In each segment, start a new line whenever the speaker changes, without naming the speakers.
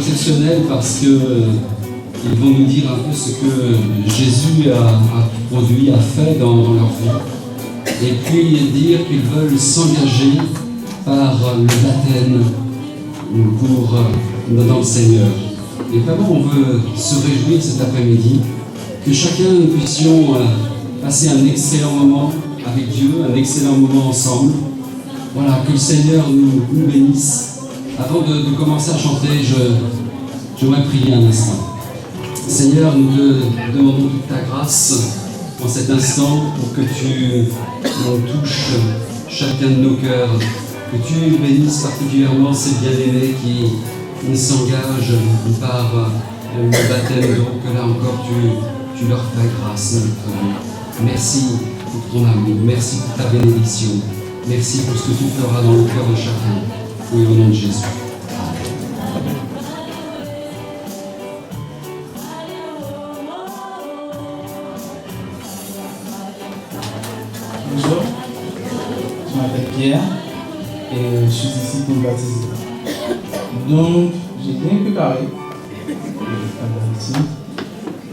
exceptionnels parce que ils vont nous dire un peu ce que Jésus a produit, a fait dans leur vie. Et puis dire qu'ils veulent s'engager par le baptême dans le Seigneur. Et vraiment, on veut se réjouir cet après-midi que chacun nous puissions passer un excellent moment avec Dieu, un excellent moment ensemble. Voilà, que le Seigneur nous bénisse. Avant de commencer à chanter, j'aimerais prier un instant. Seigneur, nous te demandons toute ta grâce en cet instant pour que tu nous touches chacun de nos cœurs, que tu bénisses particulièrement ces bien-aimés qui s'engagent par le baptême d'eau, que là encore tu leur fais grâce. Merci pour ton amour, merci pour ta bénédiction, merci pour ce que tu feras dans le cœur de chacun. Oui, au nom de Jésus.
Bonjour, je m'appelle Pierre et je suis ici pour me baptiser. Donc, j'ai bien préparé,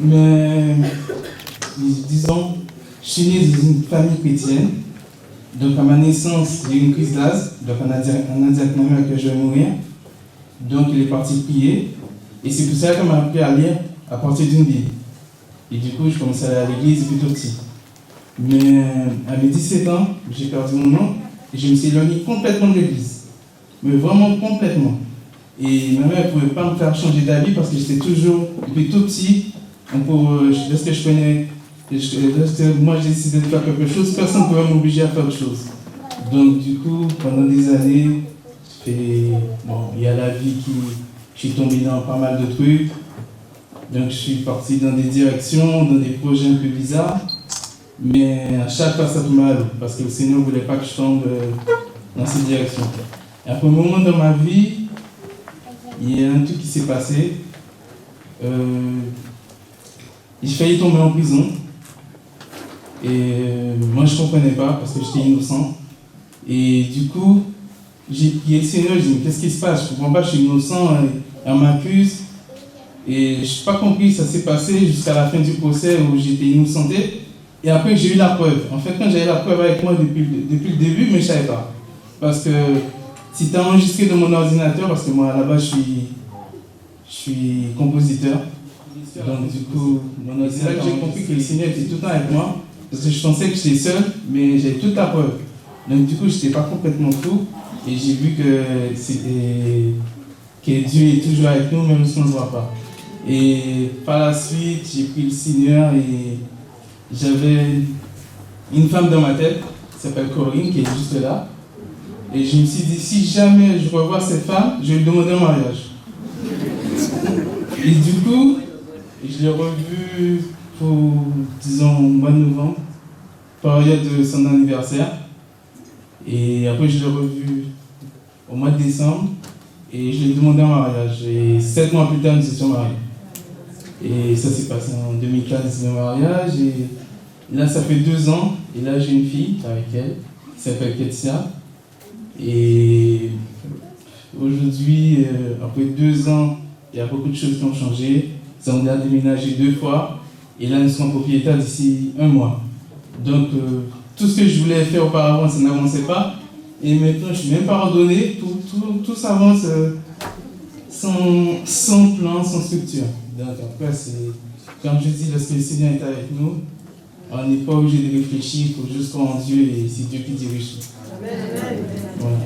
mais disons, je suis né dans une famille chrétienne. Donc, à ma naissance, j'ai eu une crise d'asthme. Donc, on a dit à ma mère que je vais mourir. Donc, il est parti prier. Et c'est pour ça qu'on m'a appris à lire à partir d'une Bible. Et du coup, je commençais à aller à l'église plutôt petit. Mais à mes 17 ans, j'ai perdu mon nom et je me suis éloigné complètement de l'église. Mais vraiment complètement. Et ma mère ne pouvait pas me faire changer d'avis parce que j'étais toujours, depuis tout petit, lorsque je connais. Moi j'ai décidé de faire quelque chose, personne ne pouvait m'obliger à faire autre chose. Donc du coup, pendant des années, il y a la vie je suis tombé dans pas mal de trucs. Donc je suis parti dans des directions, dans des projets un peu bizarres. Mais à chaque fois ça tombe mal, parce que le Seigneur ne voulait pas que je tombe dans ces directions. Et après un moment dans ma vie, il y a un truc qui s'est passé. J'ai failli tomber en prison. Et moi je ne comprenais pas parce que j'étais innocent. Et du coup, j'ai prié le Seigneur, j'ai dit qu'est-ce qui se passe? Je ne comprends pas, je suis innocent et on m'accuse. Et je n'ai pas compris, ça s'est passé jusqu'à la fin du procès où j'étais innocenté. Et après j'ai eu la preuve. En fait, quand j'avais la preuve avec moi depuis le début, mais je ne savais pas. Parce que c'était enregistré dans mon ordinateur, parce que moi là-bas je suis compositeur. Donc du coup, c'est là que j'ai compris que le Seigneur était tout le temps avec moi. Parce que je pensais que j'étais seul, mais j'avais toute la preuve. Donc du coup, je n'étais pas complètement fou. Et j'ai vu que Dieu est toujours avec nous, même si on ne le voit pas. Et par la suite, j'ai pris le Seigneur et j'avais une femme dans ma tête, qui s'appelle Corinne, qui est juste là. Et je me suis dit, si jamais je revois cette femme, je vais lui demander un mariage. Et du coup, je l'ai revue pour, disons, au mois de novembre, période de son anniversaire. Et après, je l'ai revue au mois de décembre et je lui ai demandé un mariage. Et 7 mois plus tard, nous étions mariés. Et ça s'est passé en 2015, le mariage. Et là, ça fait 2 ans. Et là, j'ai une fille avec elle qui s'appelle Ketsia. Et aujourd'hui, après 2 ans, il y a beaucoup de choses qui ont changé. Nous avons déjà déménagé 2 fois. Et là, nous sommes propriétaires d'ici 1 mois. Donc, tout ce que je voulais faire auparavant, ça n'avançait pas. Et maintenant, je ne suis même pas ordonné. Tout s'avance sans plan, sans structure. Donc, après, c'est, comme je dis, lorsque le Seigneur est avec nous, on n'est pas obligé de réfléchir, il faut juste croire en Dieu et c'est Dieu qui dirige tout. Voilà.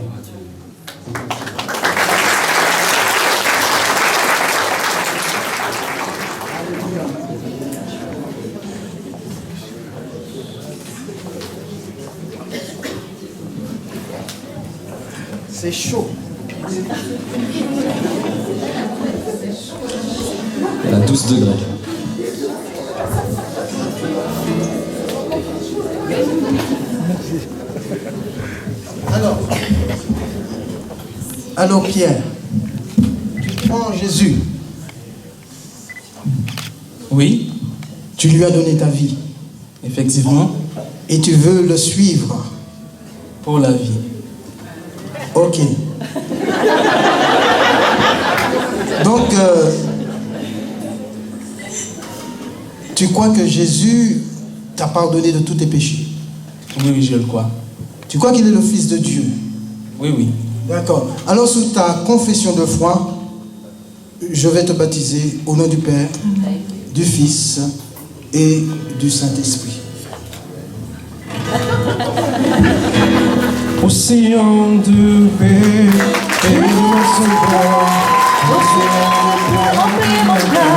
C'est chaud.
À 12 degrés.
Alors Pierre, tu prends Jésus.
Oui,
Tu lui as donné ta vie.
effectivement,
Et tu veux le suivre.
pour la vie.
Ok. Donc, Donc, tu crois que Jésus t'a pardonné de tous tes péchés?
Oui, oui, je le crois.
Tu crois qu'il est le Fils de Dieu?
Oui, oui.
D'accord. Alors, sous ta confession de foi, je vais te baptiser au nom du Père, du Fils et du Saint-Esprit.
Océan de paix, et mon sauveur, océan de paix, remplis mon cœur.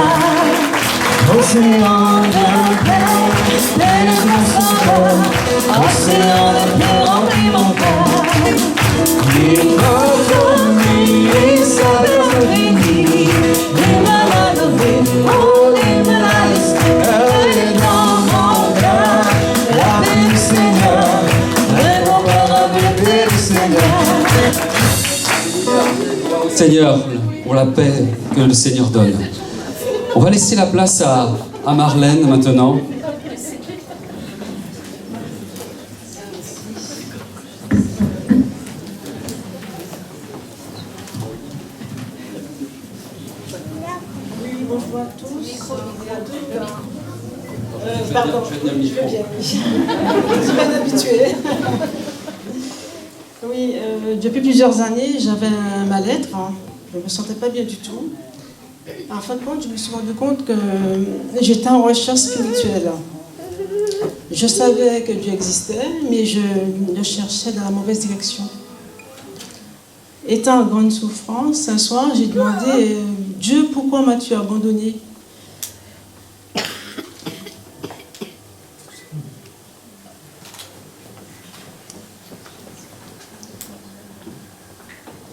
Océan de paix, et mon sauveur, océan de paix, remplis mon cœur. Il m'a donné sa bénédiction, il m'a donné, oh, il me l'a laissé, elle est dans mon cœur, la paix du Seigneur.
Seigneur, pour la paix que le Seigneur donne. On va laisser la place à Marlène maintenant.
Bonjour à tous. Pardon, je veux bien. Je suis pas habituée. Oui, depuis plusieurs années, j'avais un mal-être. Je ne me sentais pas bien du tout. En fin de compte, je me suis rendu compte que j'étais en recherche spirituelle. Je savais que Dieu existait, mais je le cherchais dans la mauvaise direction. Étant en grande souffrance, un soir, j'ai demandé « Dieu, pourquoi m'as-tu abandonné ?»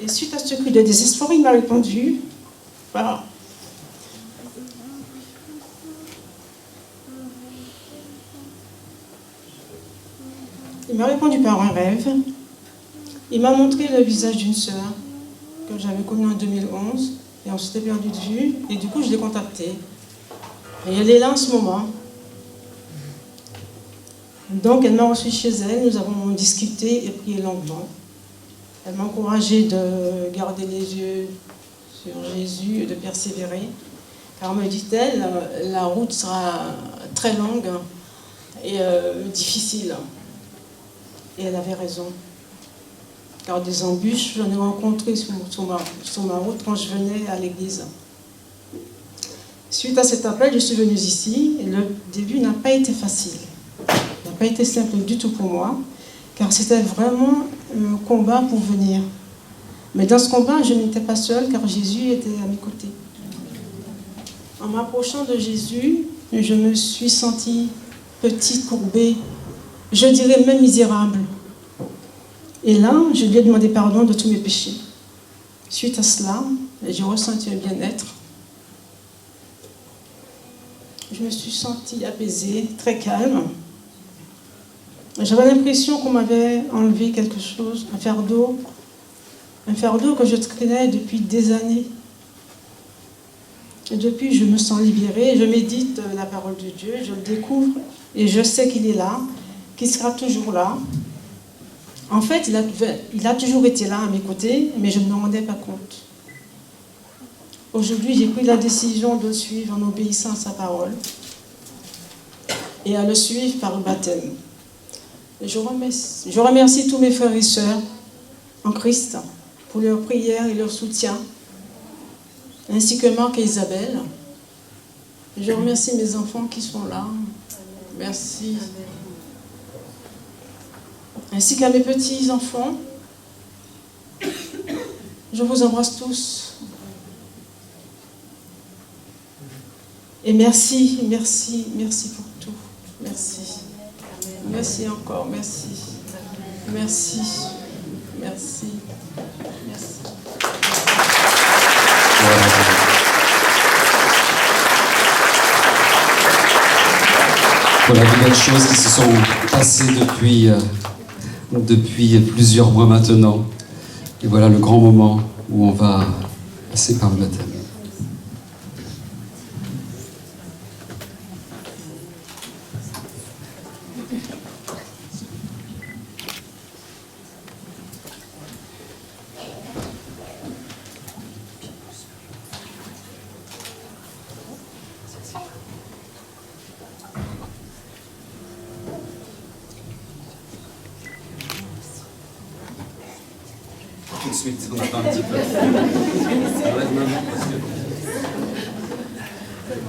Et suite à ce cri de désespoir, il m'a répondu par... Il m'a répondu par un rêve. Il m'a montré le visage d'une sœur que j'avais connue en 2011 et on s'était perdu de vue. Et du coup, je l'ai contactée. Et elle est là en ce moment. Donc, elle m'a reçue chez elle. Nous avons discuté et prié longuement. Elle m'a encouragé de garder les yeux sur Jésus et de persévérer. Car, me dit-elle, la route sera très longue et difficile. Et elle avait raison. Car des embûches, j'en ai rencontré sur ma route quand je venais à l'église. Suite à cet appel, je suis venue ici et le début n'a pas été facile. Il n'a pas été simple du tout pour moi, car c'était vraiment un combat pour venir. Mais dans ce combat, je n'étais pas seule, car Jésus était à mes côtés. En m'approchant de Jésus, je me suis sentie petite, courbée, je dirais même misérable. Et là, je lui ai demandé pardon de tous mes péchés. Suite à cela, j'ai ressenti un bien-être. Je me suis sentie apaisée, très calme. J'avais l'impression qu'on m'avait enlevé quelque chose, un fardeau que je traînais depuis des années. Et depuis, je me sens libérée, je médite la parole de Dieu, je le découvre et je sais qu'il est là, qu'il sera toujours là. En fait, il a toujours été là à mes côtés, mais je ne me rendais pas compte. Aujourd'hui, j'ai pris la décision de le suivre en obéissant à sa parole et à le suivre par le baptême. Et je remercie tous mes frères et sœurs en Christ pour leurs prières et leur soutien, ainsi que Marc et Isabelle. Je remercie mes enfants qui sont là. Merci. Ainsi qu'à mes petits-enfants. Je vous embrasse tous. Et merci, merci, merci pour tout. Merci. Merci encore, merci. Merci. Merci. Merci.
Voilà de belles choses qui se sont passées depuis plusieurs mois maintenant. Et voilà le grand moment où on va passer par le baptême. suite, on fera un petit peu. Enlève maman parce que...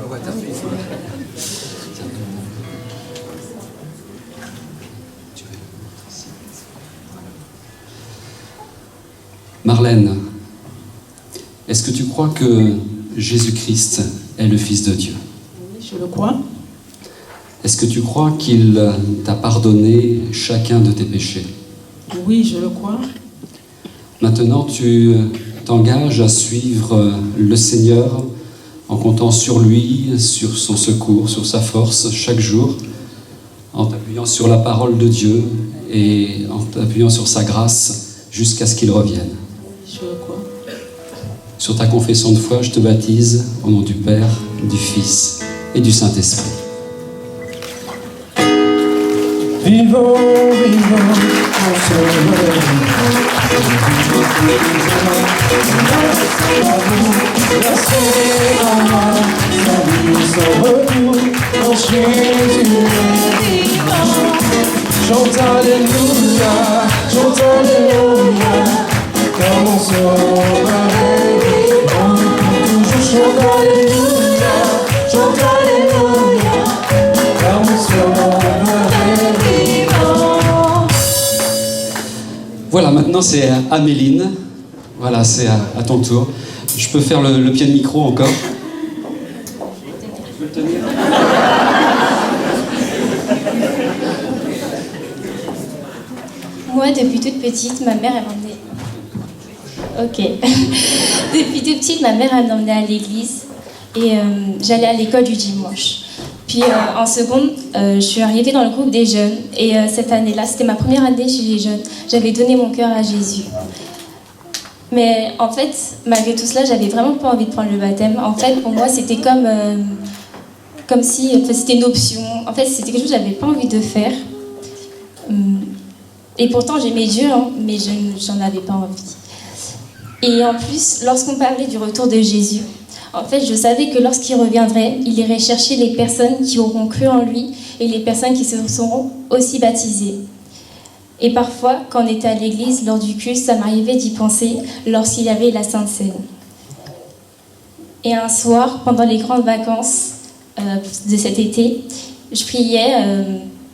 On voit ta fille, Marlène, est-ce que tu crois que Jésus-Christ est le Fils de Dieu?
Oui, je le crois.
Est-ce que tu crois qu'il t'a pardonné chacun de tes péchés?
Oui, je le crois.
Maintenant, tu t'engages à suivre le Seigneur en comptant sur lui, sur son secours, sur sa force chaque jour, en t'appuyant sur la parole de Dieu et en t'appuyant sur sa grâce jusqu'à ce qu'il revienne.
Je le crois.
Sur ta confession de foi, je te baptise au nom du Père, du Fils et du Saint-Esprit.
Vivons, vivons, ensemble. La vie sans retour, en Jésus est vivant. Chante Alléluia, chante Alléluia, car mon sauveur est vivant. Toujours chante Alléluia, chante Alléluia, car mon sauveur est vivant.
Voilà, maintenant c'est Améline. Voilà, c'est à ton tour. Je peux faire le pied de micro encore. Tu veux le tenir ?
Moi, depuis toute petite, ma mère, elle m'emmenait... Ok. Depuis toute petite, ma mère, elle m'emmenait à l'église et j'allais à l'école du dimanche. Puis en seconde, je suis arrivée dans le groupe des jeunes et cette année-là, c'était ma première année chez les jeunes. J'avais donné mon cœur à Jésus. Mais en fait, malgré tout cela, j'avais vraiment pas envie de prendre le baptême. En fait, pour moi, c'était comme si c'était une option. En fait, c'était quelque chose que j'avais pas envie de faire. Et pourtant, j'aimais Dieu, hein, mais j'en avais pas envie. Et en plus, lorsqu'on parlait du retour de Jésus, en fait, je savais que lorsqu'il reviendrait, il irait chercher les personnes qui auront cru en lui et les personnes qui se seront aussi baptisées. Et parfois, quand on était à l'église, lors du culte, ça m'arrivait d'y penser lorsqu'il y avait la Sainte Seine. Et un soir, pendant les grandes vacances de cet été, je priais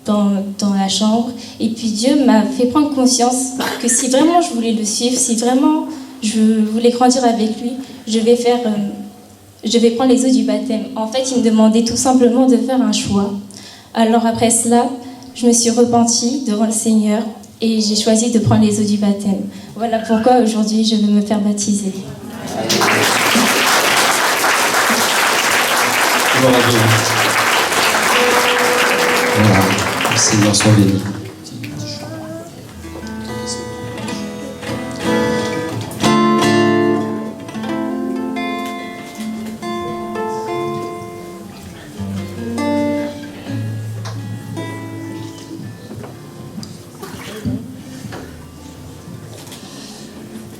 dans la chambre. Et puis Dieu m'a fait prendre conscience que si vraiment je voulais le suivre, si vraiment je voulais grandir avec lui, je vais prendre les eaux du baptême. En fait, il me demandait tout simplement de faire un choix. Alors après cela, je me suis repentie devant le Seigneur et j'ai choisi de prendre les eaux du baptême. Voilà pourquoi aujourd'hui je veux me faire baptiser.
Gloire à Dieu. Voilà, le Seigneur soit béni.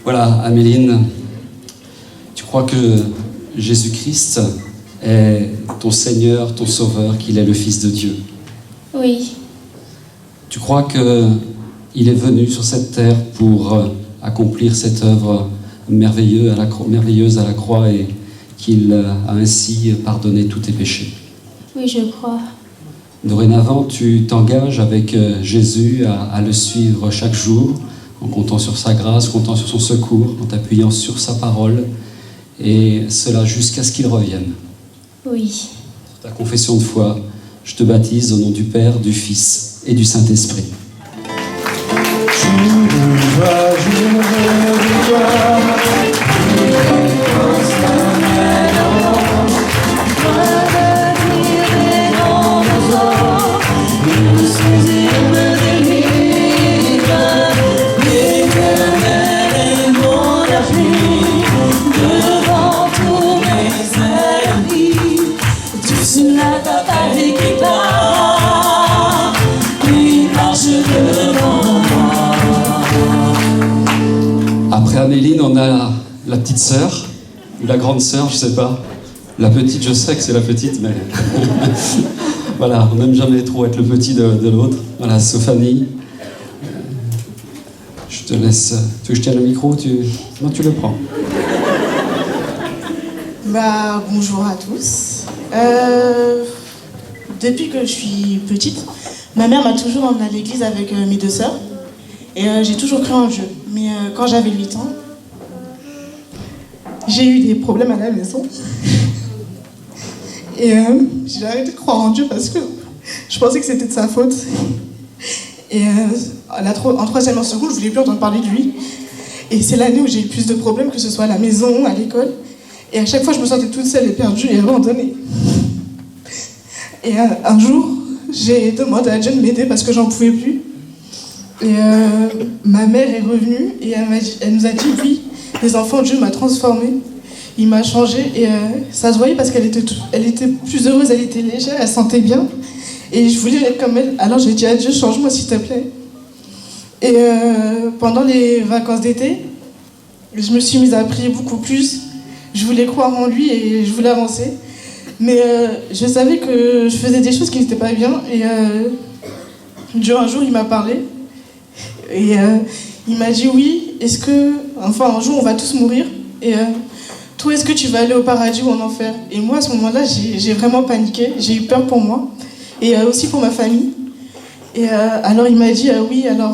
Voilà, Améline, tu crois que Jésus-Christ est ton Seigneur, ton Sauveur, qu'il est le Fils de Dieu?
Oui,
Tu crois qu'il est venu sur cette terre pour accomplir cette œuvre merveilleuse à la croix et qu'il a ainsi pardonné tous tes péchés?
oui, je crois.
Dorénavant, tu t'engages avec Jésus à le suivre chaque jour, en comptant sur sa grâce, comptant sur son secours, en t'appuyant sur sa parole, et cela jusqu'à ce qu'il revienne.
Oui.
Ta confession de foi, je te baptise au nom du Père, du Fils et du Saint-Esprit. Après Améline, on a la petite sœur, ou la grande sœur, je sais pas. La petite, je sais que c'est la petite, mais voilà, on n'aime jamais trop être le petit de l'autre. Voilà, Sophanie, je Je te laisse. Tu veux que je tienne le micro? Non, tu le prends.
Bonjour à tous. Depuis que je suis petite, ma mère m'a toujours emmenée à l'église avec mes deux sœurs. Et j'ai toujours cru en Dieu. Mais quand j'avais 8 ans, j'ai eu des problèmes à la maison. Et j'ai arrêté de croire en Dieu parce que je pensais que c'était de sa faute. Et en troisième en seconde, je voulais plus entendre parler de lui. Et c'est l'année où j'ai eu plus de problèmes, que ce soit à la maison, à l'école. Et à chaque fois, je me sentais toute seule et perdue et abandonnée. Et un jour, j'ai demandé à Dieu de m'aider parce que j'en pouvais plus. Et ma mère est revenue et elle nous a dit, oui, les enfants, Dieu m'a transformée. Il m'a changée et ça se voyait parce qu'elle était plus heureuse, elle était légère, elle se sentait bien. Et je voulais être comme elle. Alors j'ai dit à Dieu, change-moi s'il te plaît. Et pendant les vacances d'été, je me suis mise à prier beaucoup plus. Je voulais croire en lui et je voulais avancer. Mais je savais que je faisais des choses qui n'étaient pas bien. Et Dieu, un jour, il m'a parlé. Et il m'a dit, oui, un jour, on va tous mourir. Et toi, est-ce que tu vas aller au paradis ou en enfer? Et moi, à ce moment-là, j'ai vraiment paniqué. J'ai eu peur pour moi. Et aussi pour ma famille. Et alors il m'a dit, oui, alors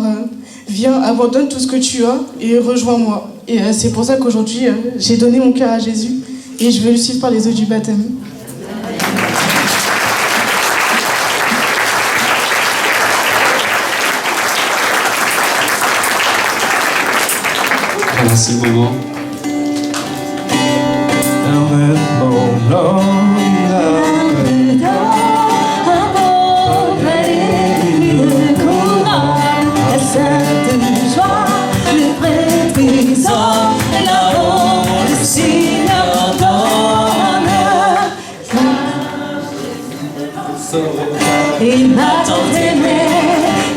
viens, abandonne tout ce que tu as et rejoins-moi. Et c'est pour ça qu'aujourd'hui, j'ai donné mon cœur à Jésus et je veux le suivre par les eaux du baptême.
Voilà, c'est le moment.
Il m'a tant aimé,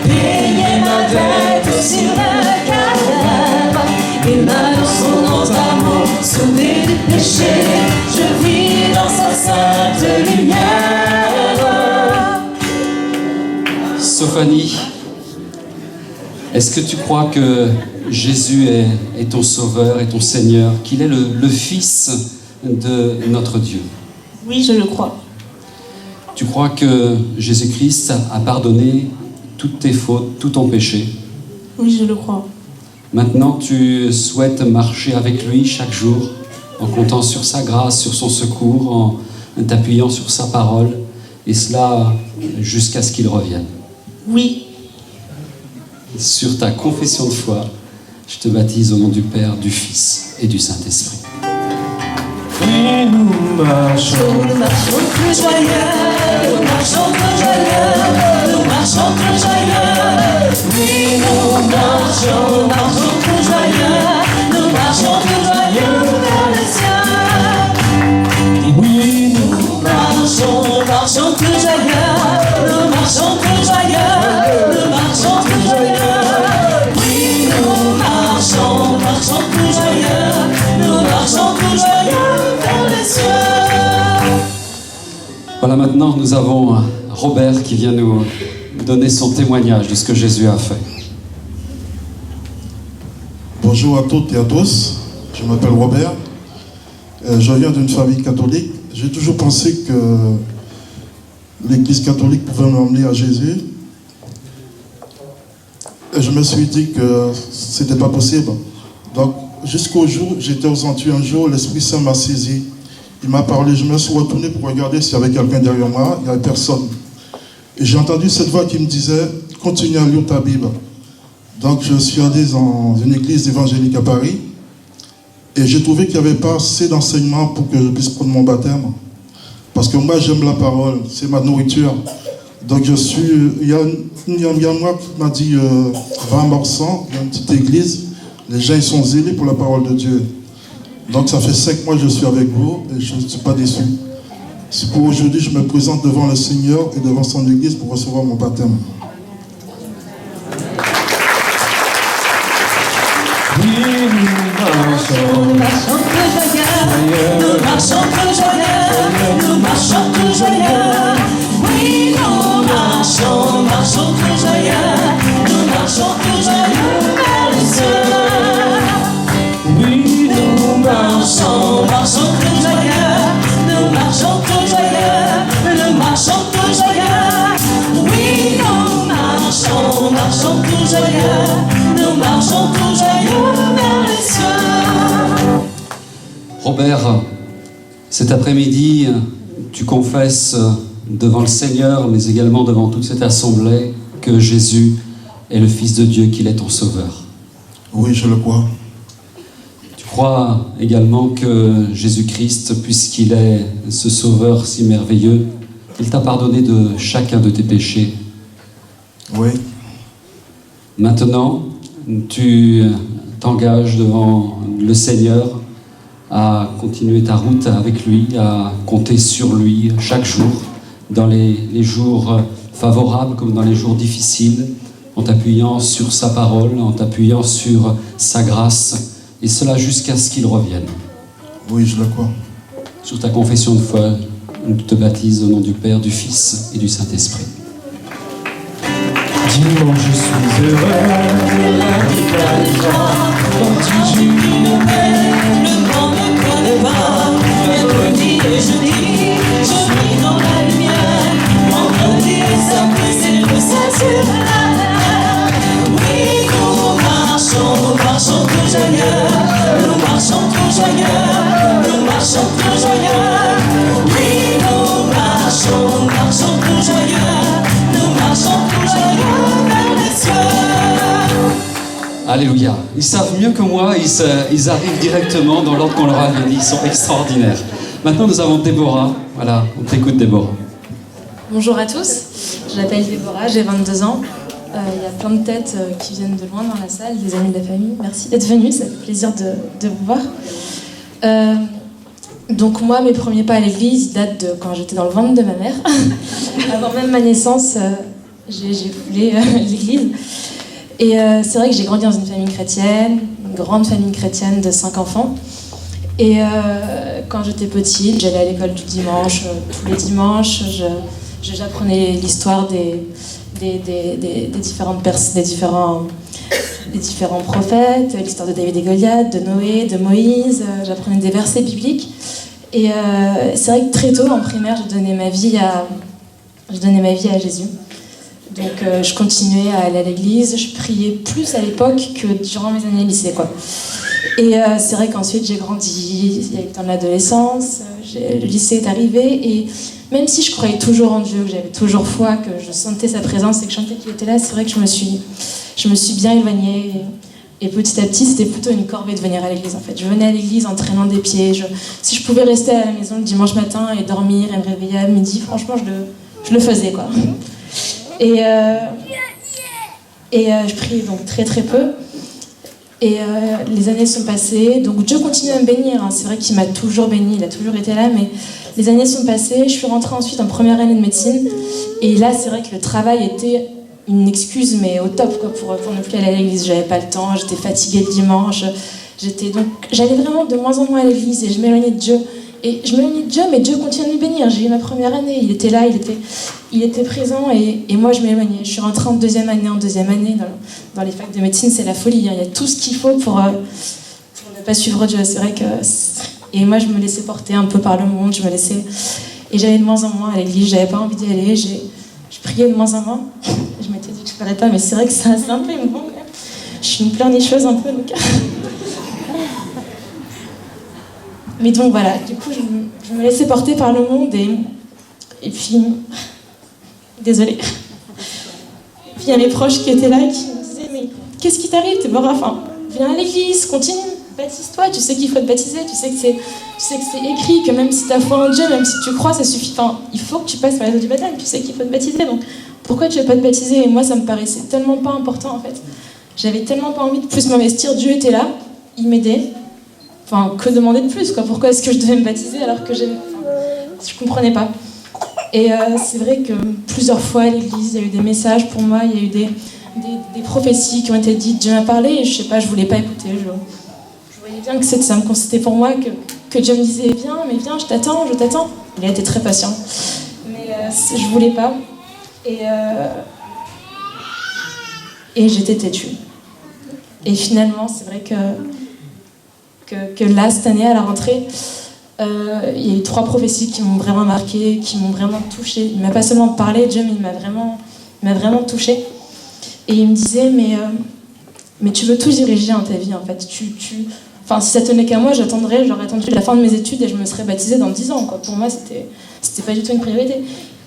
payé ma dette sur le calvaire. Il m'a dans son nom d'amour sauvé du péché. Je vis dans sa sainte lumière.
Sophanie, est-ce que tu crois que Jésus est ton sauveur, est ton Seigneur, qu'il est le Fils de notre Dieu?
Oui, je le crois.
Tu crois que Jésus-Christ a pardonné toutes tes fautes, tout ton péché?
Oui, je le crois.
Maintenant, tu souhaites marcher avec lui chaque jour, en comptant sur sa grâce, sur son secours, en t'appuyant sur sa parole, et cela jusqu'à ce qu'il revienne.
Oui.
Sur ta confession de foi, je te baptise au nom du Père, du Fils et du Saint-Esprit.
Oui, nous marchons plus joyeux, nous marchons plus joyeux, nous marchons plus joyeux. Oui, nous marchons plus joyeux, nous marchons plus joyeux vers les cieux. Oui, nous marchons plus joyeux, nous marchons plus joyeux, nous marchons plus joyeux. Oui, nous marchons plus joyeux, nous marchons plus joyeux.
Voilà, maintenant nous avons Robert qui vient nous donner son témoignage de ce que Jésus a fait.
Bonjour à toutes et à tous, je m'appelle Robert, je viens d'une famille catholique. J'ai toujours pensé que l'église catholique pouvait m'emmener à Jésus. Et je me suis dit que c'était pas possible. Donc jusqu'au jour, j'étais aux Antilles un jour, l'Esprit Saint m'a saisi. Il m'a parlé, je me suis retourné pour regarder s'il y avait quelqu'un derrière moi, il n'y avait personne. Et j'ai entendu cette voix qui me disait, continue à lire ta Bible. Donc je suis allé dans une église évangélique à Paris, et j'ai trouvé qu'il n'y avait pas assez d'enseignements pour que je puisse prendre mon baptême. Parce que moi j'aime la parole, c'est ma nourriture. Donc il y a un mois qui m'a dit, va à Morsan, il y a une petite église, les gens ils sont zélés pour la parole de Dieu. Donc ça fait 5 mois que je suis avec vous et je ne suis pas déçu. C'est pour aujourd'hui je me présente devant le Seigneur et devant son église pour recevoir mon baptême.
Oui, nous marchons plus joyeux, nous marchons plus joyeux, nous marchons plus joyeux. Oui, nous marchons plus joyeux, nous marchons plus joyeux vers les cieux.
Robert, cet après-midi, tu confesses devant le Seigneur, mais également devant toute cette assemblée, que Jésus est le Fils de Dieu, qu'il est ton Sauveur.
Oui, je le crois.
Tu crois également que Jésus-Christ, puisqu'il est ce Sauveur si merveilleux, il t'a pardonné de chacun de tes péchés.
Oui.
Maintenant, tu t'engages devant le Seigneur à continuer ta route avec lui, à compter sur lui chaque jour, dans les jours favorables comme dans les jours difficiles, en t'appuyant sur sa parole, en t'appuyant sur sa grâce, et cela jusqu'à ce qu'il revienne.
Oui, je le crois.
Sur ta confession de foi, on te baptise au nom du Père, du Fils et du Saint-Esprit.
Dimanche, je suis heureux, la vie quand tu joues. Le vent ne connaît pas. Mercredi et jeudi, je vis dans la lumière. Vendredi et samedi, c'est le ciel sur la terre. Oui, nous marchons tout joyeux. Nous marchons tout joyeux. Nous marchons tout joyeux. Oui, nous marchons tout joyeux. Nous marchons tout joyeux vers les cieux.
Alléluia. Ils savent mieux que moi, ils arrivent directement dans l'ordre qu'on leur avait dit, ils sont extraordinaires. Maintenant, nous avons Déborah. Voilà, on t'écoute, Déborah.
Bonjour à tous, je m'appelle Déborah, j'ai 22 ans. Il y a plein de têtes qui viennent de loin dans la salle, des amis de la famille. Merci d'être venus, ça fait plaisir de vous voir. Donc moi, mes premiers pas à l'église ils datent de quand j'étais dans le ventre de ma mère. Avant même ma naissance, j'ai foulé l'église. Et c'est vrai que j'ai grandi dans une famille chrétienne, une grande famille chrétienne de 5 enfants. Et quand j'étais petite, j'allais à l'école du dimanche, tous les dimanches. J'apprenais l'histoire des différentes personnes, des différents prophètes, l'histoire de David et Goliath, de Noé, de Moïse. J'apprenais des versets bibliques. Et c'est vrai que très tôt, en primaire, je donnais ma vie à Jésus. Donc je continuais à aller à l'église, je priais plus à l'époque que durant mes années lycée, quoi. Et c'est vrai qu'ensuite j'ai grandi, il y a eu le temps de l'adolescence, le lycée est arrivé, et même si je croyais toujours en Dieu, que j'avais toujours foi, que je sentais sa présence et que je sentais qu'il était là, c'est vrai que je me suis bien éloignée. Et petit à petit, c'était plutôt une corvée de venir à l'église, en fait. Je venais à l'église en traînant des pieds. Si je pouvais rester à la maison le dimanche matin et dormir et me réveiller à midi, franchement, je le faisais, quoi. Et je priais donc très très peu. Et les années sont passées, donc Dieu continue à me bénir. Hein. C'est vrai qu'il m'a toujours béni, il a toujours été là, mais les années sont passées. Je suis rentrée ensuite en première année de médecine. Et là, c'est vrai que le travail était une excuse, mais au top, quoi, pour ne plus aller à l'église. J'avais pas le temps, j'étais fatiguée le dimanche. J'allais vraiment de moins en moins à l'église et je m'éloignais de Dieu. Et je m'éloignais de Dieu, mais Dieu continue de me bénir. J'ai eu ma première année, il était là, il était présent, et moi je m'éloignais. Je suis rentrée en deuxième année. Dans les facs de médecine, c'est la folie. Hein. Il y a tout ce qu'il faut pour ne pas suivre Dieu. C'est vrai que... Et moi je me laissais porter un peu par le monde, et j'allais de moins en moins à l'église, j'avais pas envie d'y aller, je priais de moins en moins. Je m'étais dit que je ferais pas, mais c'est vrai que c'est un peu émouvant. Je suis une pleurnicheuse un peu, donc... Mais donc voilà, du coup, je me laissais porter par le monde et puis... Désolée. Et puis il y a mes proches qui étaient là et qui me disaient « Mais qu'est-ce qui t'arrive, Déborah ? Enfin, viens à l'église, continue, baptise-toi, tu sais qu'il faut te baptiser, tu sais que c'est écrit, que même si tu as foi en Dieu, même si tu crois, ça suffit. Enfin, il faut que tu passes par les eaux du baptême, tu sais qu'il faut te baptiser, donc pourquoi tu ne veux pas te baptiser ?» Et moi, ça me paraissait tellement pas important, en fait. J'avais tellement pas envie de plus m'investir, Dieu était là, il m'aidait. Enfin, que demander de plus, quoi ? Pourquoi est-ce que je devais me baptiser alors que je comprenais pas. Et c'est vrai que plusieurs fois à l'église, il y a eu des messages pour moi, il y a eu des prophéties qui ont été dites, Dieu m'a parlé, et je sais pas, je voulais pas écouter. Je voyais bien que c'était pour moi, que Dieu me disait, viens, je t'attends. Il a été très patient. Mais je voulais pas. Et j'étais têtue. Et finalement, c'est vrai que là, cette année, à la rentrée, il y a eu 3 prophéties qui m'ont vraiment marquée, qui m'ont vraiment touchée. Il ne m'a pas seulement parlé, Dieu, mais il m'a vraiment touchée. Et il me disait, mais tu veux tout diriger dans ta vie, en fait. Enfin, si ça tenait qu'à moi, j'aurais attendu la fin de mes études et je me serais baptisée dans 10 ans, quoi. Pour moi, c'était pas du tout une priorité.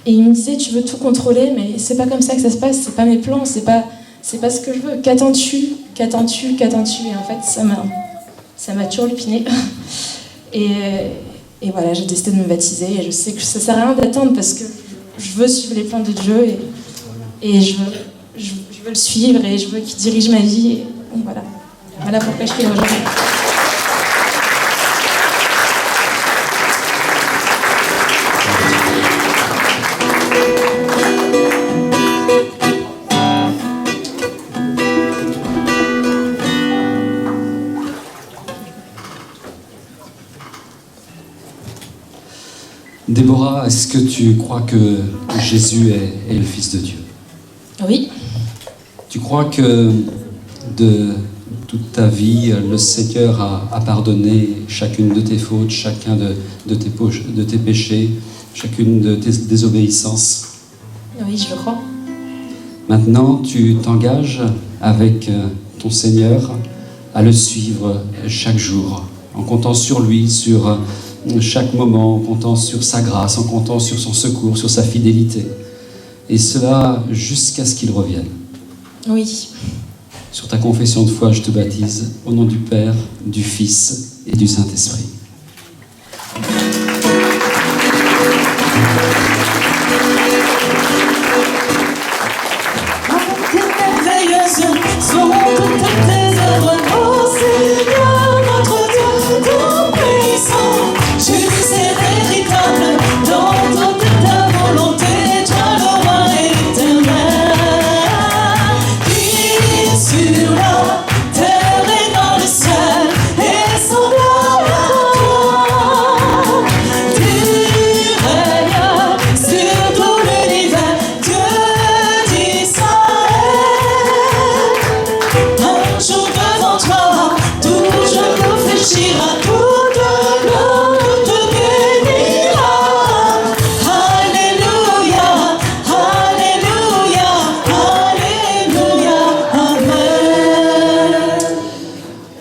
Et il me disait, tu veux tout contrôler, mais c'est pas comme ça que ça se passe, c'est pas mes plans, c'est pas ce que je veux. Qu'attends-tu ? Et en fait, ça m'a turlupiné. Et voilà, j'ai décidé de me baptiser et je sais que ça sert à rien d'attendre parce que je veux suivre les plans de Dieu et je veux le suivre et je veux qu'il dirige ma vie. Et voilà. Voilà pourquoi je suis là aujourd'hui.
Déborah, est-ce que tu crois que Jésus est le Fils de Dieu?
Oui.
Tu crois que de toute ta vie, le Seigneur a pardonné chacune de tes fautes, chacun de tes péchés, chacune de tes désobéissances?
Oui, je le crois.
Maintenant, tu t'engages avec ton Seigneur à le suivre chaque jour, en comptant sur lui, sur chaque moment, en comptant sur sa grâce, en comptant sur son secours, sur sa fidélité. Et cela jusqu'à ce qu'il revienne.
Oui.
Sur ta confession de foi, je te baptise au nom du Père, du Fils et du Saint-Esprit.
Sont toutes tes œuvres, ô Seigneur, notre Dieu tout-puissant. Tu sais véritable dans toute ta volonté, toi le roi éternel, qui est sur la terre et dans le ciel, et semblable à toi. Tu règnes sur tout l'univers, Dieu d'Israël. Un jour devant toi, tout genou fléchira, toute langue te bénira. Alléluia, Alléluia, Alléluia, Amen.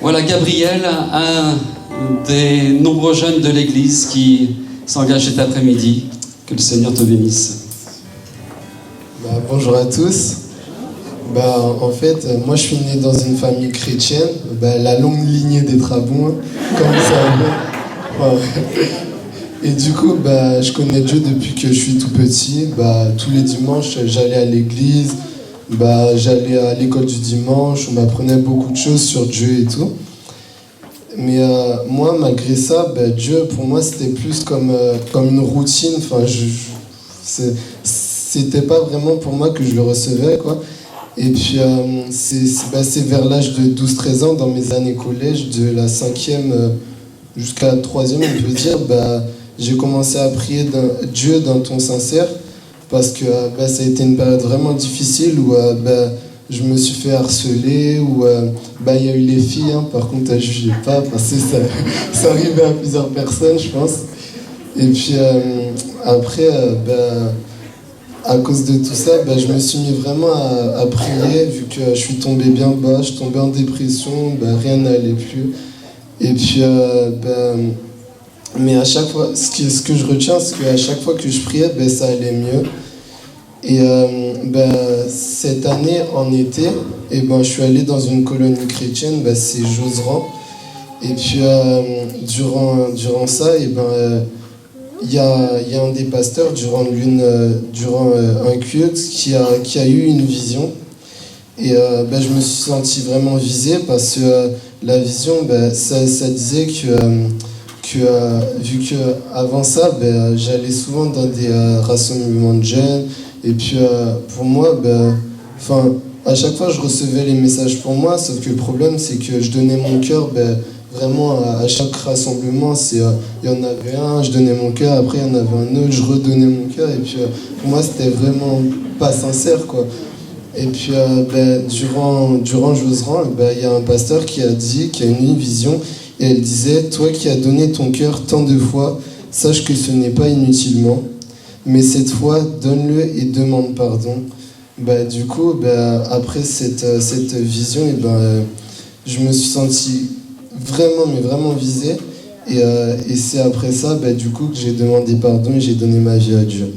Voilà Gabriel, un des nombreux jeunes de l'Église qui s'engage cet après-midi. Que le Seigneur te bénisse.
Bonjour à tous. En fait, moi je suis né dans une famille chrétienne, la longue lignée des Trabons, comme ça. Et du coup, je connais Dieu depuis que je suis tout petit. Tous les dimanches, j'allais à l'église, j'allais à l'école du dimanche, on m'apprenait beaucoup de choses sur Dieu et tout. Mais moi, malgré ça, Dieu, pour moi, c'était plus comme une routine. Enfin, c'était pas vraiment pour moi que je le recevais, quoi. Et puis, c'est vers l'âge de 12-13 ans, dans mes années collège, de la 5e jusqu'à la 3e, on peut dire, j'ai commencé à prier Dieu d'un ton sincère, parce que ça a été une période vraiment difficile où je me suis fait harceler, où il y a eu les filles, hein, par contre, à juger pas, parce que ça arrivait à plusieurs personnes, je pense. Et puis, après, à cause de tout ça, je me suis mis vraiment à prier, vu que je suis tombé bien bas, je tombais en dépression, rien n'allait plus. Et puis, mais à chaque fois, ce que je retiens, c'est qu'à chaque fois que je priais, ça allait mieux. Et cette année, en été, je suis allé dans une colonie chrétienne, c'est Josserand. Et puis, durant ça, il y a un des pasteurs durant un culte qui a eu une vision. Et je me suis senti vraiment visé parce que la vision, ça disait que vu que avant ça, j'allais souvent dans des rassemblements de jeunes. Et puis pour moi, à chaque fois je recevais les messages pour moi, sauf que le problème c'est que je donnais mon cœur vraiment à chaque rassemblement. Il y en avait un, je donnais mon cœur, après il y en avait un autre, je redonnais mon cœur. Et puis pour moi c'était vraiment pas sincère, quoi. Et puis durant Josserand, il y a un pasteur qui a eu une vision, et elle disait: toi qui as donné ton cœur tant de fois, sache que ce n'est pas inutilement, mais cette fois donne-le et demande pardon. Du coup, après cette vision, je me suis senti vraiment, mais vraiment visé. Et c'est après ça, du coup, que j'ai demandé pardon et j'ai donné ma vie à Dieu.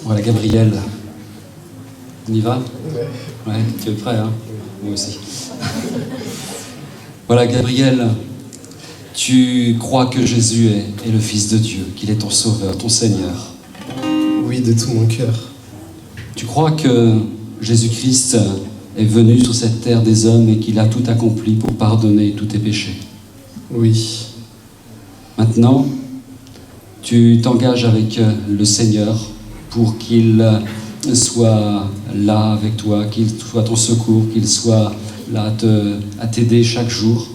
Voilà, Gabriel. On y va? Ouais, tu es prêt, hein? Moi aussi. Voilà, Gabriel, tu crois que Jésus est le Fils de Dieu, qu'il est ton Sauveur, ton Seigneur.
Oui, de tout mon cœur.
Tu crois que Jésus-Christ est venu sur cette terre des hommes et qu'il a tout accompli pour pardonner tous tes péchés?
Oui.
Maintenant, tu t'engages avec le Seigneur pour qu'il soit là avec toi, qu'il soit ton secours, qu'il soit là à t'aider chaque jour,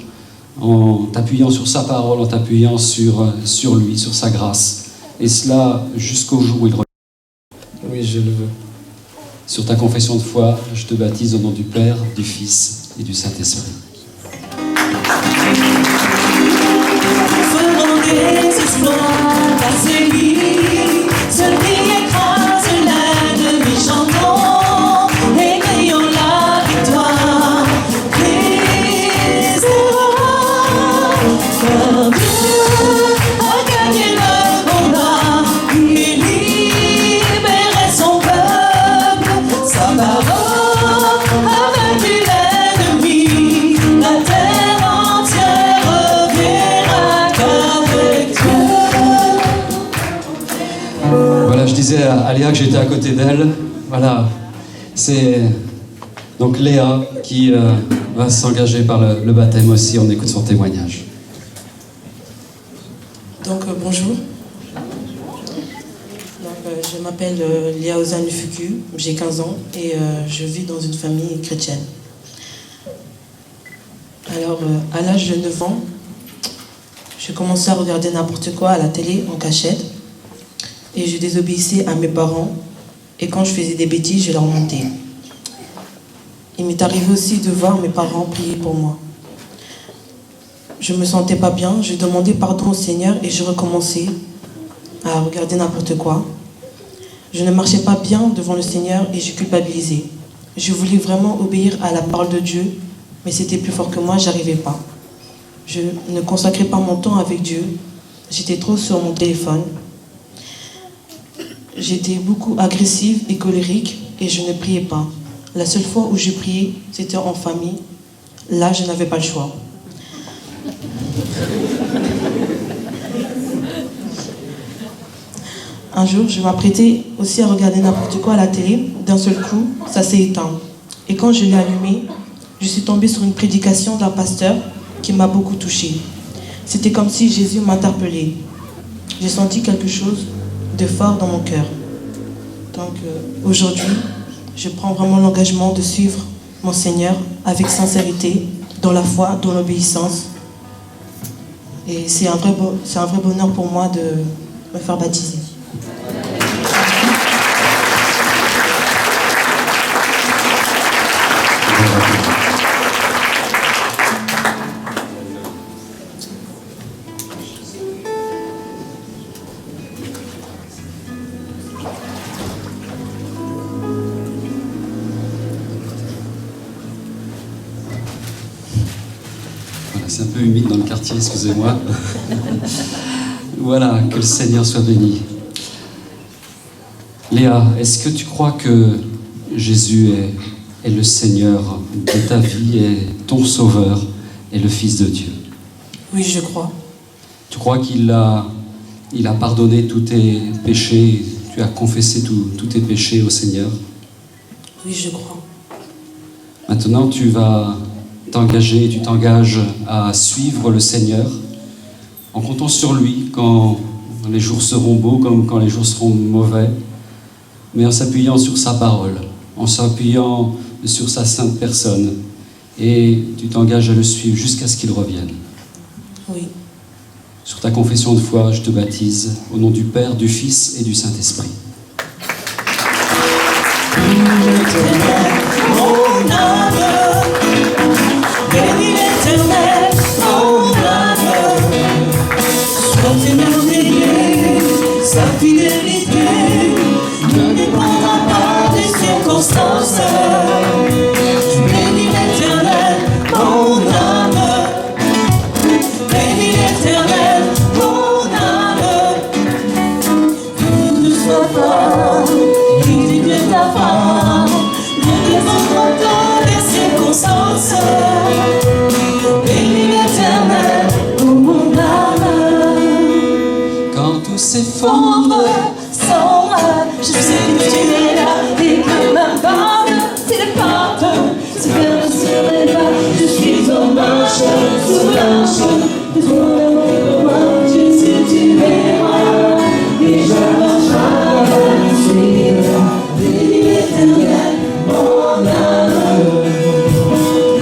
en t'appuyant sur sa parole, en t'appuyant sur lui, sur sa grâce. Et cela jusqu'au jour où il revient.
Oui, je le veux.
Sur ta confession de foi, je te baptise au nom du Père, du Fils et du Saint-Esprit.
Faisons des exploits par celui qui écrase l'ennemi, chantons et crions la victoire. Christ est roi, car Dieu a gagné le combat, il libérait son peuple, sa parole a vaincu l'ennemi, la terre entière verra qu'avec Dieu.
Voilà, je disais à Léa que j'étais à côté d'elle. Voilà, c'est donc Léa qui va s'engager par le baptême aussi. On écoute son témoignage.
Donc bonjour. Je m'appelle Léa Ozane Fuku, j'ai 15 ans et je vis dans une famille chrétienne. Alors à l'âge de 9 ans, j'ai commencé à regarder n'importe quoi à la télé en cachette et je désobéissais à mes parents et quand je faisais des bêtises, je leur mentais. Il m'est arrivé aussi de voir mes parents prier pour moi. Je me sentais pas bien, je demandais pardon au Seigneur et je recommençais à regarder n'importe quoi. Je ne marchais pas bien devant le Seigneur et je culpabilisais. Je voulais vraiment obéir à la parole de Dieu, mais c'était plus fort que moi, j'arrivais pas. Je ne consacrais pas mon temps avec Dieu, j'étais trop sur mon téléphone. J'étais beaucoup agressive et colérique et je ne priais pas. La seule fois où je priais, c'était en famille. Là, je n'avais pas le choix. Un jour, je m'apprêtais aussi à regarder n'importe quoi à la télé. D'un seul coup, ça s'est éteint. Et quand je l'ai allumé, je suis tombée sur une prédication d'un pasteur qui m'a beaucoup touchée. C'était comme si Jésus m'interpellait. J'ai senti quelque chose de fort dans mon cœur. Donc aujourd'hui, je prends vraiment l'engagement de suivre mon Seigneur avec sincérité, dans la foi, dans l'obéissance. Et c'est un vrai bonheur pour moi de me faire baptiser.
C'est un peu humide dans le quartier, excusez-moi. Voilà, que le Seigneur soit béni. Léa, est-ce que tu crois que Jésus est le Seigneur de ta vie, est ton Sauveur, est le Fils de Dieu?
Oui, je crois.
Tu crois qu'il a pardonné tous tes péchés, tu as confessé tous tes péchés au Seigneur?
Oui, je crois.
Maintenant, tu vas t'engager, tu t'engages à suivre le Seigneur en comptant sur lui quand les jours seront beaux comme quand les jours seront mauvais, mais en s'appuyant sur sa parole, en s'appuyant sur sa sainte personne, et tu t'engages à le suivre jusqu'à ce qu'il revienne.
Oui.
Sur ta confession de foi, je te baptise au nom du Père, du Fils et du Saint-Esprit.
l'éternel, mon âme. Bénis l'éternel, mon âme. Sois émerveillé, sa fidélité ne dépendra pas des circonstances. Bénis l'éternel, mon âme. Bénis l'éternel, mon âme. Ne sois pas, dis que ta femme ne dépendra pas des circonstances. Bénis l'éternel, mon âme.
Quand tout s'effondre,
Je sais que tu es là et que ma barbe t'épate. Tu viens sur les pas, je suis en marche, sous l'arche. De ton amour, moi, je sais que tu verras. Et je marcherai, je suis là. Bénis l'éternel, mon âme.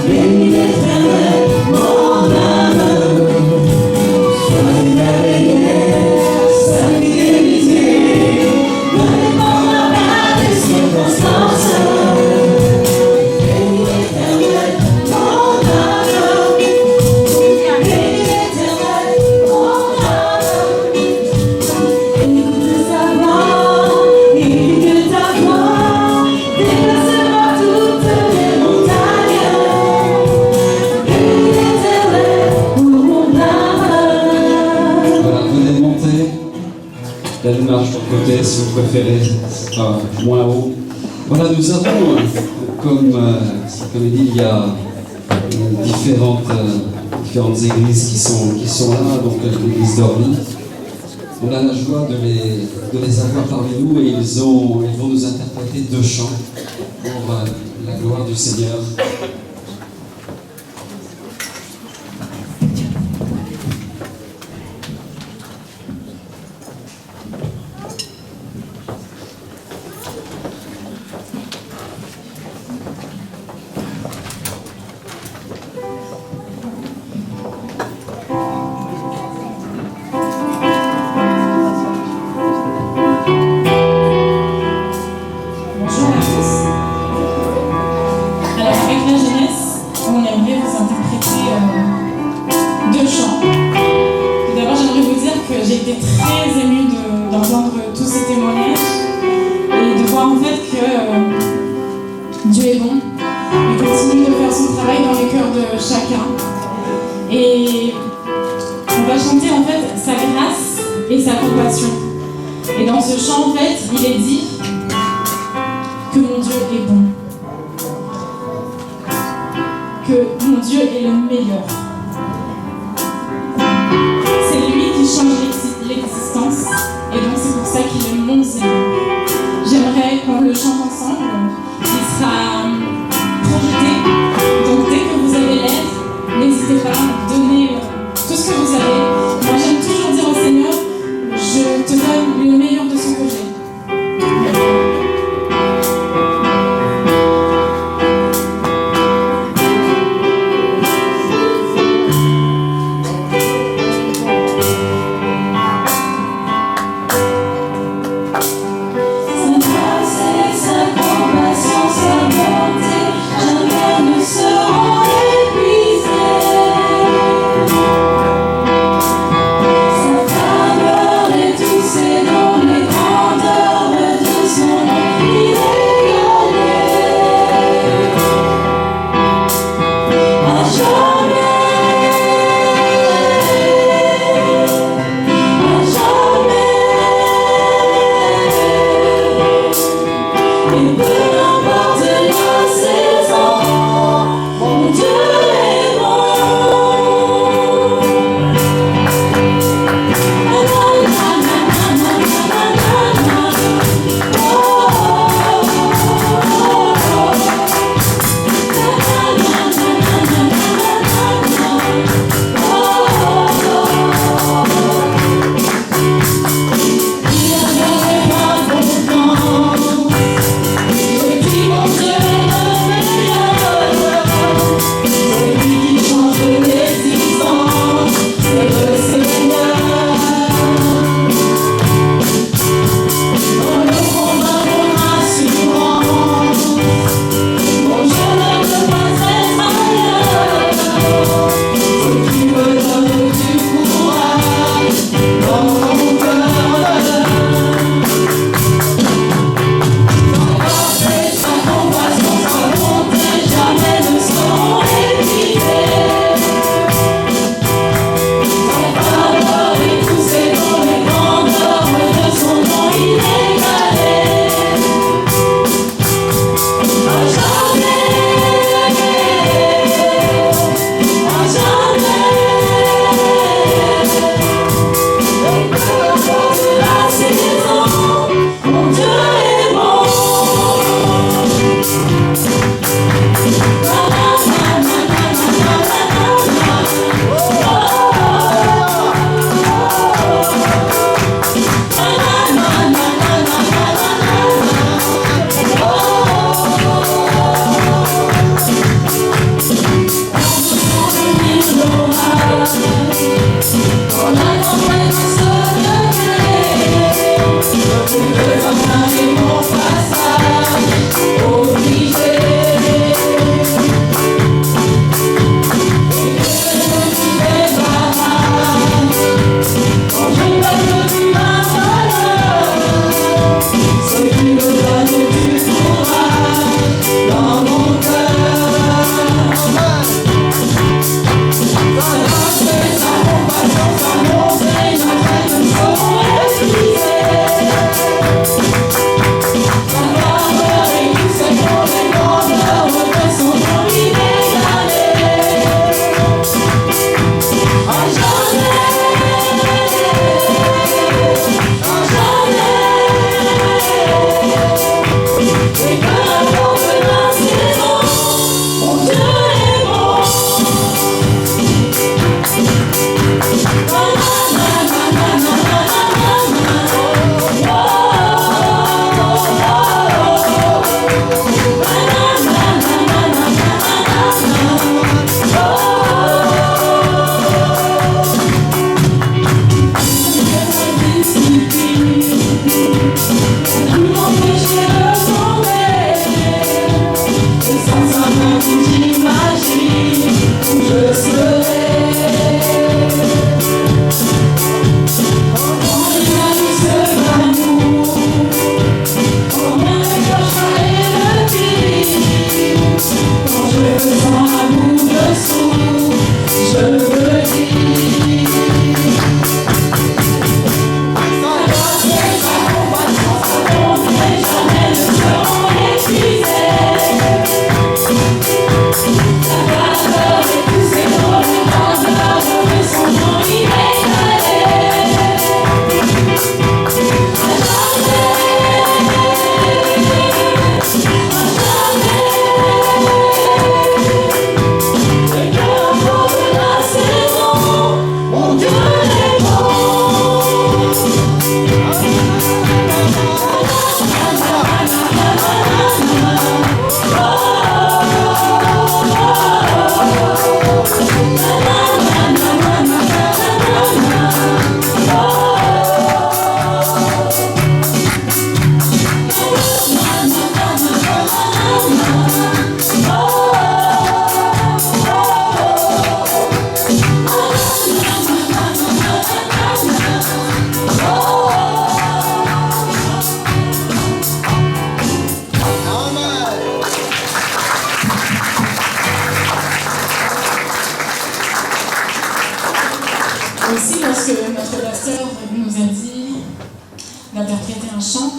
Bénis l'éternel, mon âme. Sois émerveillé, sa fidélité ne dépendra pas des circonstances. Bénis l'éternel, mon âme. Bénis l'éternel, mon âme. Écoute sa voix, écoute ta voix, déplacera toutes les montagnes. Bénis l'éternel, mon âme.
voilà, venez monter. La démarche de côté, si vous préférez, enfin, moins haut. Voilà, nous avons, comme il dit, il y a différentes églises qui sont là, donc l'église d'Orly. On a la joie de les avoir parmi nous et ils vont nous interpréter 2 chants pour la gloire du Seigneur.
Bonjour à tous. Alors avec la jeunesse, on aimerait vous interpréter 2 chants. Tout d'abord, j'aimerais vous dire que j'ai été très émue d'entendre tous ces témoignages et de voir en fait que Dieu est bon. Il continue de faire son travail dans les cœurs de chacun. Et on va chanter en fait sa grâce et sa compassion. Et dans ce chant, en fait, il est dit que mon Dieu est bon, que mon Dieu est le meilleur. C'est lui qui change l'existence et donc c'est pour ça qu'il est mon Seigneur. J'aimerais qu'on le chante ensemble, il sera projeté, donc dès que vous avez l'aide, n'hésitez pas à donner tout ce que vous avez. Moi j'aime toujours dire au Seigneur, je te donne le meilleur de ce que j'ai.
Sa grâce et sa compassion, sa j'imagine où je serai. Quand il a mis ce amour, combien de cœurs j'aurais le dire. Quand je me sens à bout de souffle, je me dis. Jamais ne seront épuisés. La valeur est poussée dans le hasard de son nom inégalé. À jamais, le cœur fort de la saison, mon Dieu est bon.
Aussi, lorsque notre pasteur nous a dit d'interpréter un chant,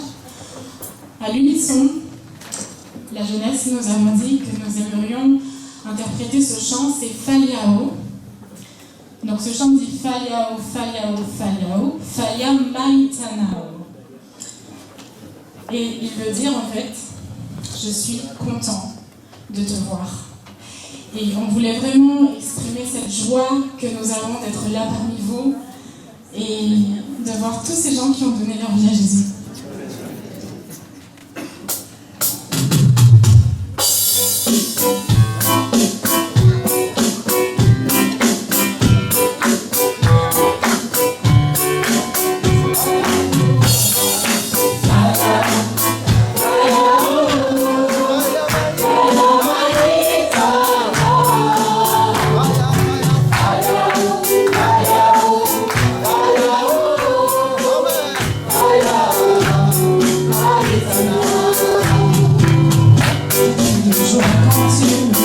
à l'unisson, la jeunesse nous avons dit que nous aimerions interpréter ce chant, c'est Faliao. Donc ce chant dit Faliao, Faliao, Faliao, Falia Maitanao. Et il veut dire en fait, je suis content de te voir. Et on voulait vraiment exprimer cette joie que nous avons d'être là parmi vous et de voir tous ces gens qui ont donné leur vie à Jésus.
Toujours quand tu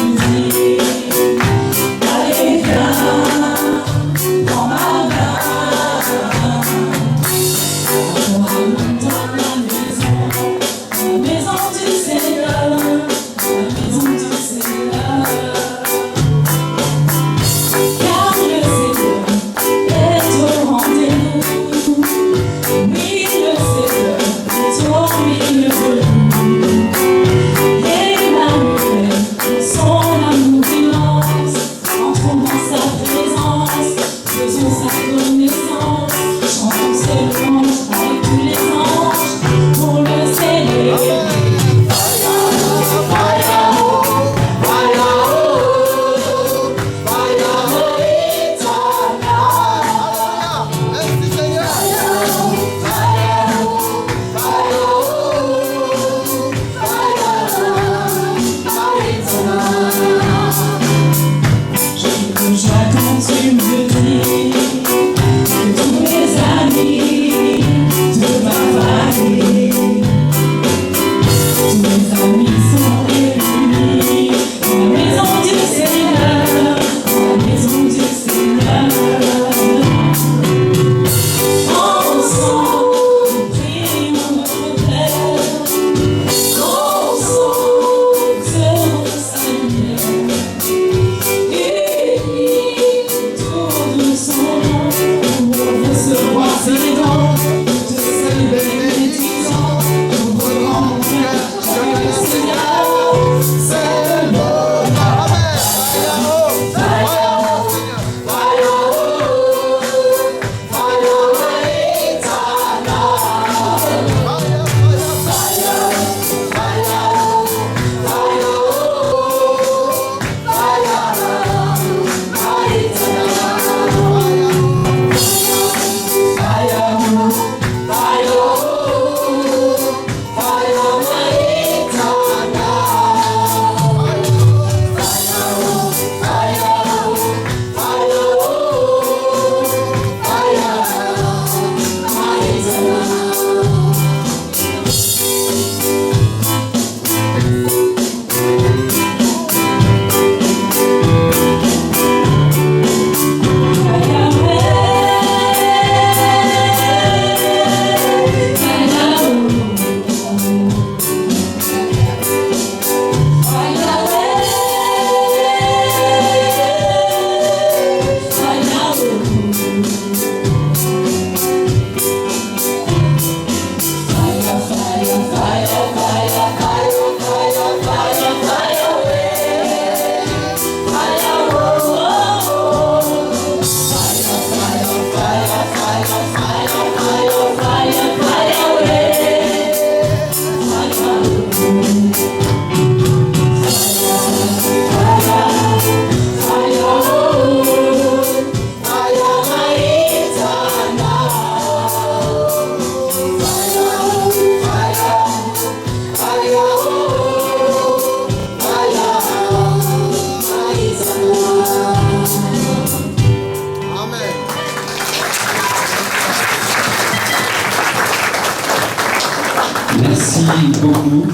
beaucoup.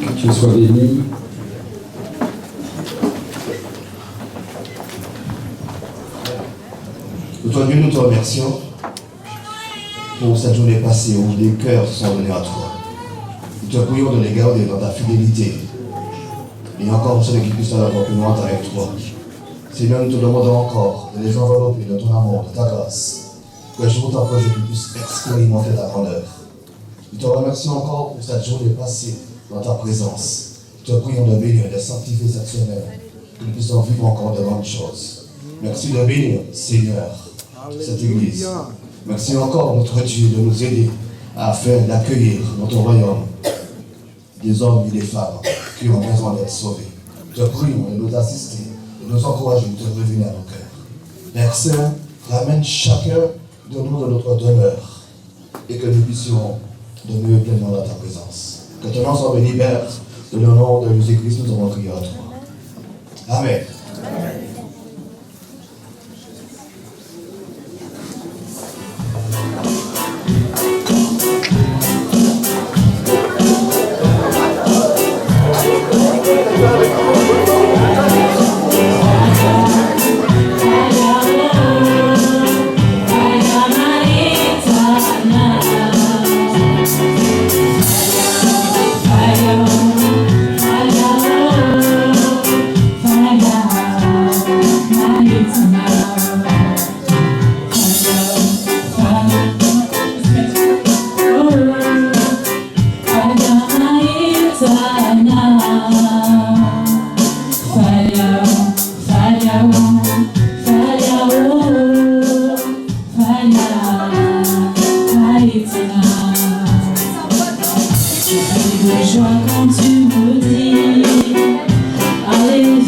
Que tu sois béni.
Notre Dieu, nous te remercions pour cette journée passée où les cœurs sont donnés à toi. Nous te prions de les garder dans ta fidélité. Et encore, Seigneur, qu'ils puissent avoir plus loin avec toi. Seigneur, nous te demandons encore de les envelopper de ton amour, de ta grâce. Que jour après jour, qu'ils puissent expérimenter ta grandeur. Nous te remercions encore pour cette journée passée dans ta présence. Nous te prions de bénir, de sanctifier cette semaine. Que nous puissions vivre encore de grandes choses. Merci de bénir, Seigneur, cette Église. Merci encore, notre Dieu, de nous aider afin d'accueillir dans ton royaume des hommes et des femmes qui ont besoin d'être sauvés. Te prions de nous assister, de nous encourager, de revenir à nos cœurs. Père Saint, ramène chacun de nous dans notre demeure et que nous puissions demeurer pleinement dans ta présence. Que ton nom soit béni, Père, de le nom de Jésus-Christ, nous avons crié à toi. Amen. Amen.
Fire,